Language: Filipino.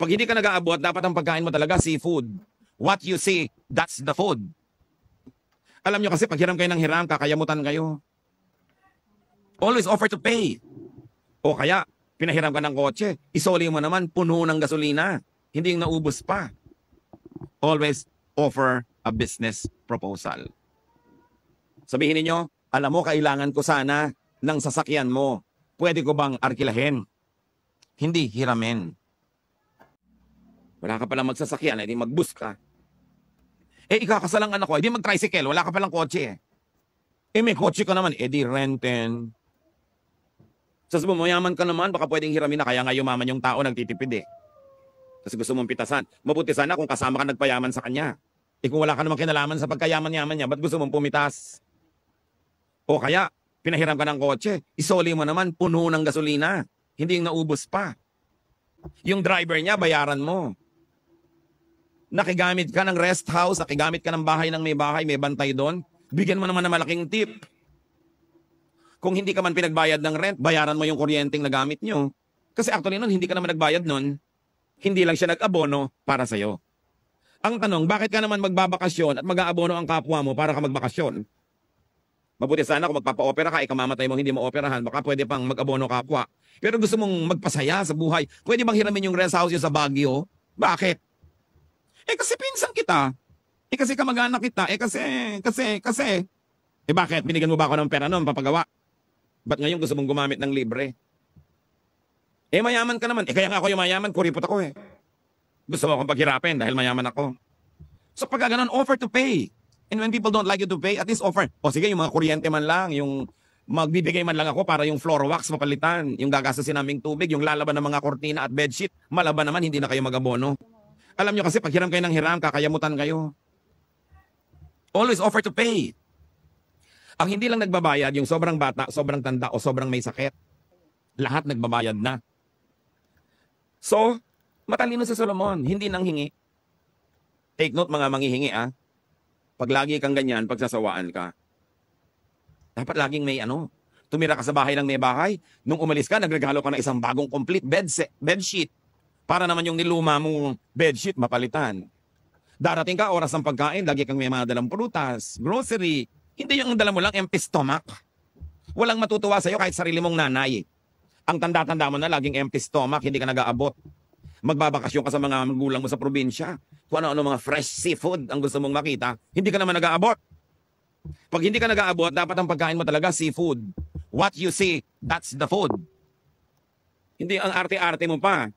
Pag hindi ka nag-aabot, dapat ang pagkain mo talaga seafood. What you see, that's the food. Alam nyo kasi, pag hiram kayo ng hiram, kakayamutan kayo. Always offer to pay. O kaya, pinahiram ka ng kotse, isoli mo naman, puno ng gasolina. Hindi yung naubos pa. Always offer a business proposal. Sabihin niyo, alam mo, kailangan ko sana ng sasakyan mo. Pwede ko bang arkilahin? Hindi hiramin. Wala ka palang magsasakyan, edi mag-bus ka. Ikakasalang anak ko, edi mag-tricycle, wala ka palang kotse. May kotse ka naman, edi renten. Sa mayaman ka naman, baka pwedeng hiramin na, kaya nga yumaman yung tao nagtitipid eh. Kasi gusto mong pitasan. Mabuti sana kung kasama ka nagpayaman sa kanya. Kung wala ka namang kinalaman sa pagkayaman-yaman niya, ba't gusto mong pumitas? O kaya, pinahiram ka ng kotse, isoli mo naman, puno ng gasolina. Hindi yung naubos pa. Yung driver niya, bayaran mo. Nakigamit ka ng rest house, nakigamit ka ng bahay ng may bantay doon, bigyan mo naman ng malaking tip. Kung hindi ka man pinagbayad ng rent, bayaran mo yung kuryenteng nagamit nyo. Kasi actually nun, hindi ka naman nagbayad nun. Hindi lang siya nag-abono para sa'yo. Ang tanong, bakit ka naman magbabakasyon at mag-aabono ang kapwa mo para ka magbakasyon? Mabuti sana kung magpapa-opera ka, ikamamatay mo hindi mo operahan, baka pwede pang mag-abono kapwa. Pero gusto mong magpasaya sa buhay, pwede bang hiramin yung rest house yung sa Baguio? Bakit? Kasi pinsan kita. Kasi kamag-anak kita. Kasi. Bakit? Binigyan mo ba ako ng pera noon, papagawa? Ba't ngayon gusto mong gumamit ng libre? Mayaman ka naman. Kaya nga ako yung mayaman, kuripot ako eh. Gusto mo akong paghirapin dahil mayaman ako. So pagka ganun, offer to pay. And when people don't like you to pay, at least offer. O sige, yung mga kuryente man lang, yung magbibigay man lang ako para yung floor wax mapalitan, yung gagastusin naming tubig, yung lalaban ng mga kortina at bedsheet, malaban naman, hindi na kayo mag-abono. Alam nyo kasi, pag hiram kayo ng hiram, kakayamutan kayo. Always offer to pay. Ang hindi lang nagbabayad, yung sobrang bata, sobrang tanda, o sobrang may sakit. Lahat nagbabayad na. So, matalino si Solomon, hindi nang hingi. Take note mga manghihingi Pag lagi kang ganyan, pagsasawaan ka. Dapat laging may tumira ka sa bahay ng may bahay. Nung umalis ka, nagregalo ka ng isang bagong complete bedsheet. Para naman yung niluma mong bedsheet mapalitan. Darating ka, oras ng pagkain, lagi kang may mga dalang prutas, grocery. Hindi yung dala mo lang empty stomach. Walang matutuwa sa'yo kahit sarili mong nanay. Ang tanda-tanda mo na laging empty stomach, hindi ka nag-aabot. Magbabakasyon ka sa mga magulang mo sa probinsya. Kung ano-ano mga fresh seafood ang gusto mong makita, hindi ka naman nag-aabot. Pag hindi ka nag-aabot, dapat ang pagkain mo talaga seafood. What you see, that's the food. Hindi ang arte-arte mo pa.